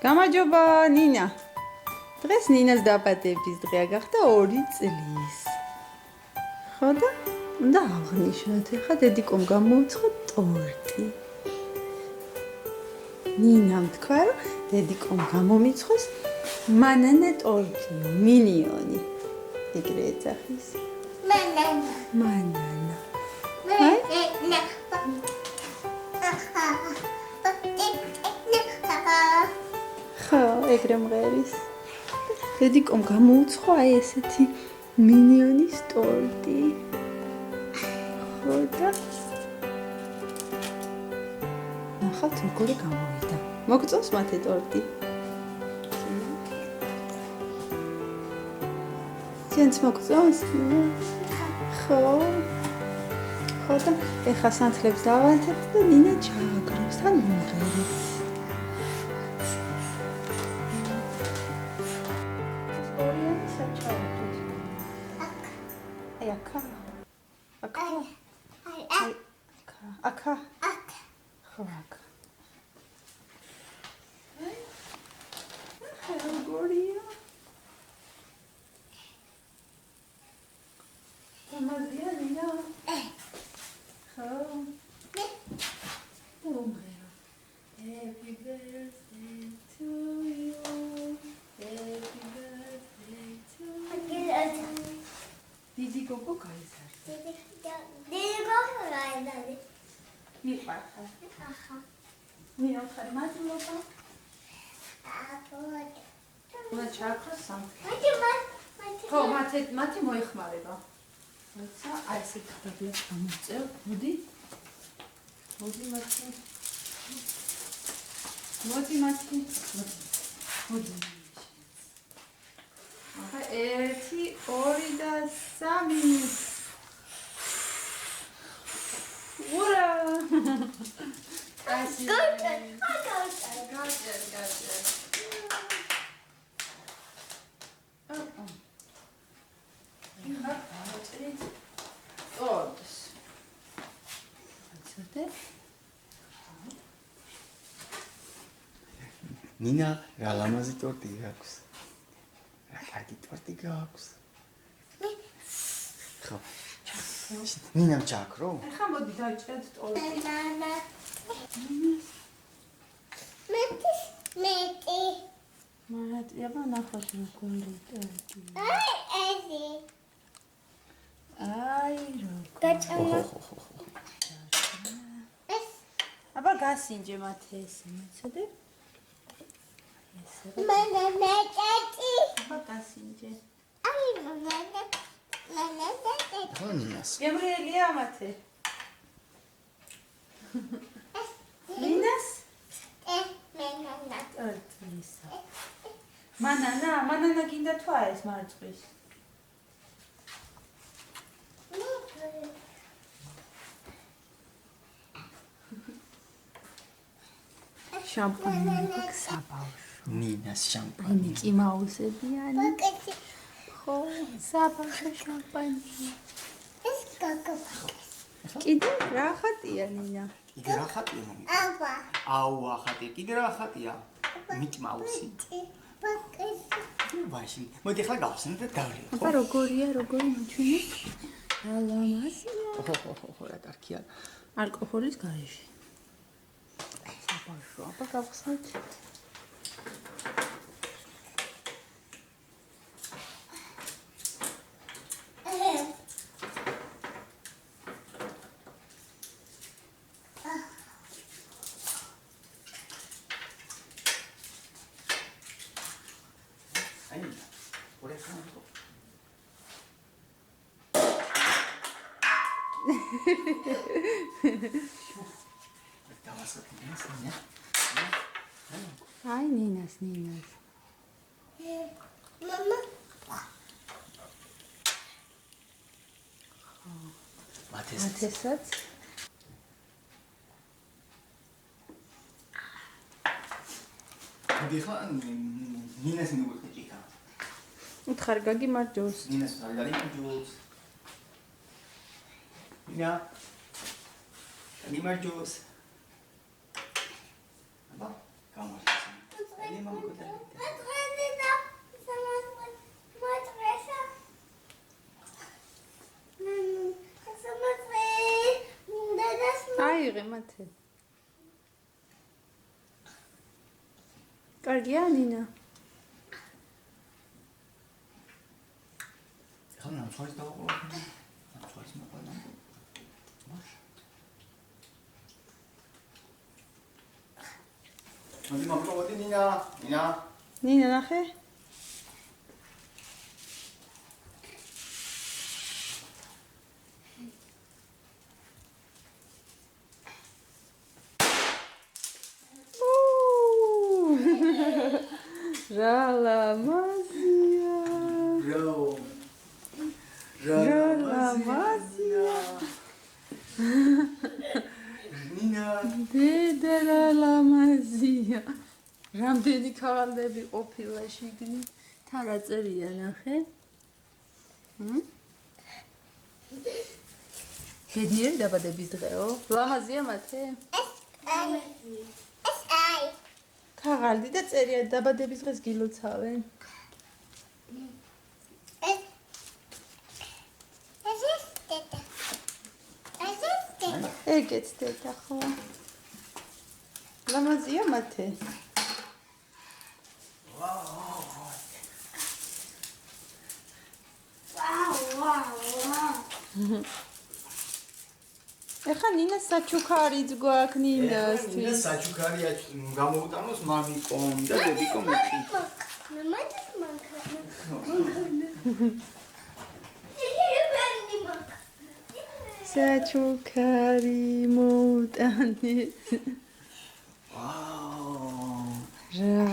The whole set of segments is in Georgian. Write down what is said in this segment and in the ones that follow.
გამარჯობა ნინა. დღეს ნინას დაბადების დღეა, გახდა 2 წლის. ხო და უნდა აღნიშნოთ, ხა დედიკომ გამოუცხო ტორტი. ნინამ თქვა, რომ დედიკომ გამომიცხოს მანანა ტორტიო, მინიონი. ეგრე ეძახის. მანანა. ხო, ეგრე მღერის. დედიკომ გამოუცხო აი ესეთი მინიონის ტორტი. ხო და ნახავთ როგორი გამოვიდა. მოგწონს მათე ტორტი? ძენც მოგწონს? ხო. ხო და ეხა სანთლებს დავანთებ და ნინა ჩააგროვს თან მომღერებს. Aka. Хвак. Гория. Помогай меня. Happy birthday to you. Happy birthday to you. Didi Coco Kaiser. მიყვარხარ. ახა. მიყვარხარ მადლობა. უნდა ჩაქროს სამთქი. ხო, მათი მოეხმარება. როცა აი ესე ხდება გამოწევ, მოდი. მოდი მათი. ახლა 1 2 და 3 Ura! Good. Nina, რა ლამაზი ტორტი გაქვს. რა კარგი ტორტი გაქვს. ხო. ნინამ ჩაქრო? ახლა მოდი დავჭერთ ტორტი. მეტი. მარატიაბა ნახოთ როგორი ტორტი. აი როგორი. გაჭამა. აბა გასინჯე მათ ესე, მეცოდე? ესე. მეტი. აბა გასინჯე. აი მამანა. Nina's. გემრიელია მათე. Nina's? მენანა. ტორტისა. მანანა გინდა თუ არა ეს მარწყვის? შამპანი აქვს საბავშვო. Nina's champagne. აი მიკი მაუსებიანი. ხო, საბავშვო შამპანი. ეს კაკა. კიდე რა ხატია ნინა? კიდე რა ხატია მომი? აბა. აუ ახატია, კიდე რა ხატია? მიკი მაუსი. ვაში, მოდი ახლა გავხსენე და დავლიო. აბა როგორია, როგორი მოჩვენე? რა ლამაზია. ხო, რა კარგია. ალკოჰოლის გარეშე. საბავშვო, აბა გავხსნით. Ai, Ninas. Mama. Მათესაც. დიხა ნინას მივხვდი ჭიქა. უთხარ გაგიმარჯოს. ნინას გაგიმარჯოს. ნინა. გაგიმარჯოს. აბა, გამარჯოს. აიღე მათე. კარგია ნინა? ხან ამხოს დავყოლო. ამხოს მოყოლა. მაშ. მოდი მოგწოვდი ნინა. ნინა ნახე? რა ლამაზია. რა ლამაზია. ნინა. დედა რა ლამაზია. რამდენი ქაღალდები ყოფილა შიგნით. თან რა წერია ნახე? ბედნიერი დაბადების დღეო? ლამაზია მათე? ქაღალდი და წერია დაბადების დღეს გილოცავენ. ეგეც დედა ხო? ლამაზია მათე? ეხა ნინა საჩუქარიც გვაქვს ნინასთვის. ნინა საჩუქარია გამოუტანოს მამიკომ და დედიკომ მეკი. საჩუქარი მოუტანეს. ვაუ. რა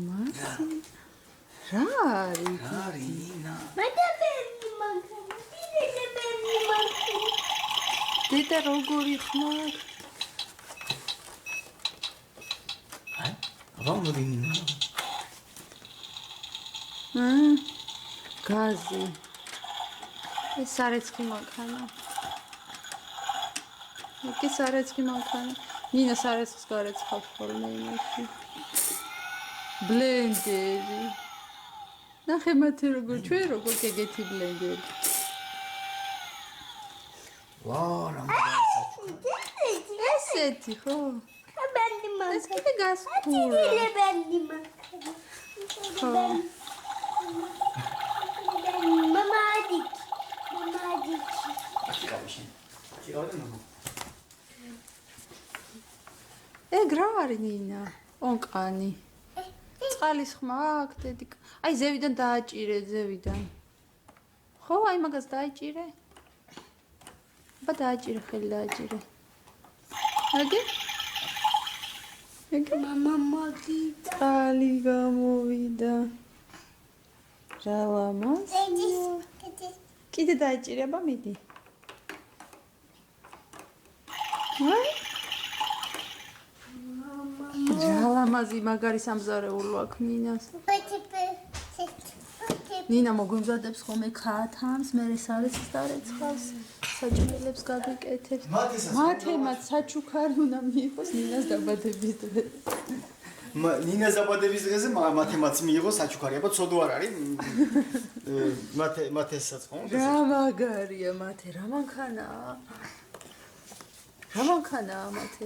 მასი? რა არის? ნინა. დედა როგორი ხმარ? აბა მოდი ნინა. გაზი. ეს სარეცხი მანქანა. ეკი სარეცხი მანქანა. ნინა სარეცხს გარეცხავს ხოლმე იმაში. ბლენდერი. ნახე მათე როგორ ჩვენ როგორ ეგეთი ბლენდერი. ვაუ, რამდენი საჩუქარი. ესეთი ხო? ეს კიდე Mama, გასკურა. ეგ რა არის ნინა? ონკანი. წყალის ხმა აქვს დედიკა. აი ზევიდან დააჭირე, ზევიდან. ხო, აი მაგას დააჭირე. აბა დააჭირე, ხელი დააჭირე. აგი? ეგ მოდი. წყალი გამოვიდა. რა ლამაზია. კიდე დააჭირე, აბა მიდი. რა ლამაზი მაგარი სამზარეულო აქვს ნინას. ნინა მოგვიმზადებს ხოლმე ქათამს, მერე სარეცხს დარეცხავს, საჭმელებს გაგიკეთებს. მათემაც საჩუქარი უნდა მიიღოს ნინას დაბადების დღეს. ნინას დაბადების დღეზე მათემაც მიიღო საჩუქარი, აბა ცოდო არ არის. მათესაც ხო? რა მაგარია მათე, რა მანქანაა? რა მანქანაა მათე?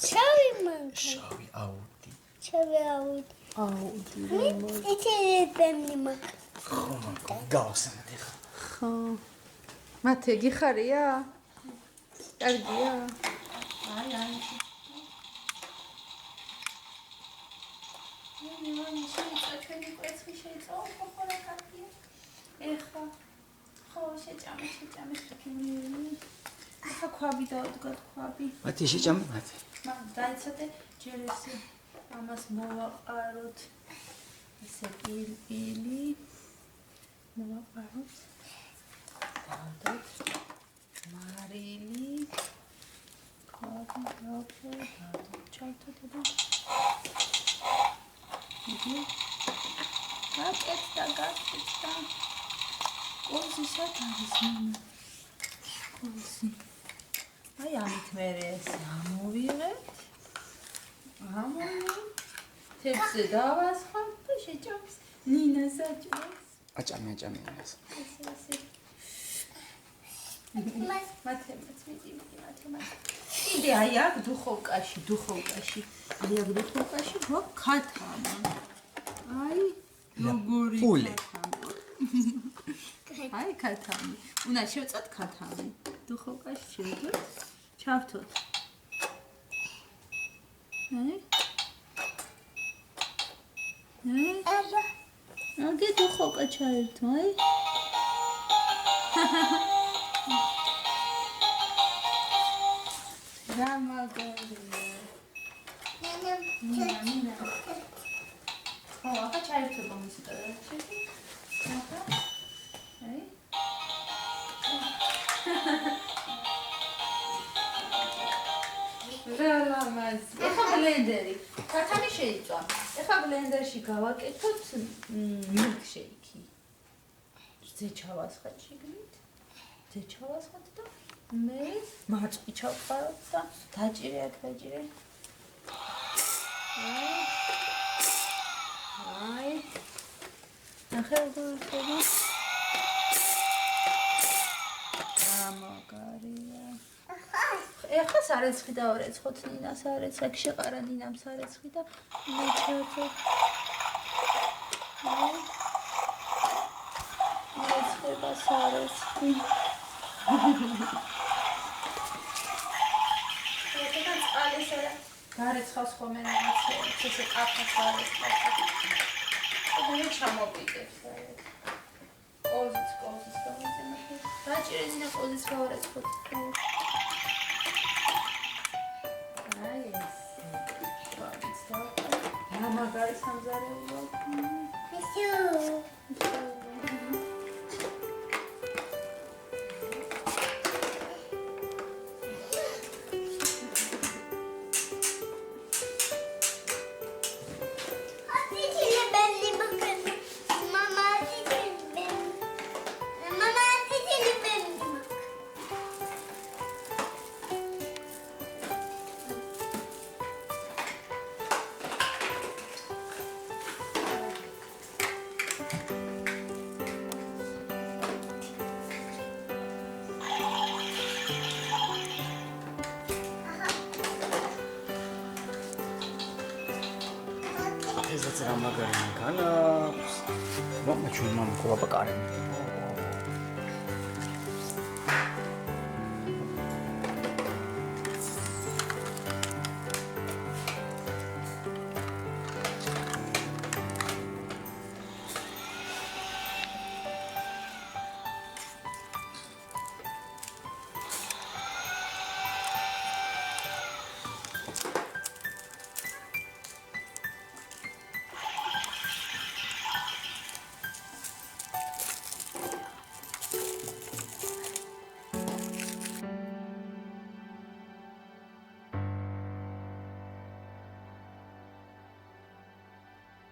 შავი აუდი. აუდი. ხო, გავახსენე ხა. ხო. მათე გიხარია? კარგია? აი. ჩვენი კვეცხი შეიძლება ხოლმე კარგია. ეხა ხო შეჭამე ხიქიმი. ეხა ქვაბი დავდგათ ქვაბი. მათი შეჭამე მათი. მაგრამ დაიცადე ჯერ ესე ამას მოვაყაროთ. ესე პილი მოვაყაროთ. დავდოთ მარილი. ქვაბი დავდოთ ჩავთოდო. გაკეთდა. კოზი სათავის ნინა. კოზი. აი ამით მე ეს ამოვიღეთ. თეთრზე დავასხამ და შეჭამს ნინას აჭმას. აჭამე ინას. მათე კიდე აი აქ დუხოვკაში აი აქ დუხოვკაში ხო ქათამა აი როგორი ფულე. აი ქათამი უნდა შევწად ქათამი დუხოვკაში შევდოთ ჩავთოთ აგე დუხოვკა ჩაერთო აი რა მაგარია ნინა ხო ახლა ჩაერთო მუსიკა ახლა აი რა ლამაზი ახლა ბლენდერი ქათამი შეიწვა ახლა ბლენდერში გავაკეთოთ მილკშეიკი ზე ჩავასხათ შიგნით ზე ჩავასხათ და მე მარწყი ჩავყაროთ და დაჭირე აქ დაჭირე აი ახლა გულწრფელი ამაგარია ეხლა სარეცხი დავარეცხოთ ნინას სარეცხი შეყარა ნინამ სარეცხი და მე ჩავწერ მეცხება სარეცხი ეხლა წყალისა გარეცხავს ხოლმე ნინას ესე კაფას სარეცხავს და მე ჩამოვიდეთ ყოზის გამოცემაში დაჭირე ნინა ყოზის გავარეცხოთ აი ესე რა მაგარი სამზარეულო ესეც რა მაგარი განაქვს. მომა ჩვენ მამკო აბაკარი.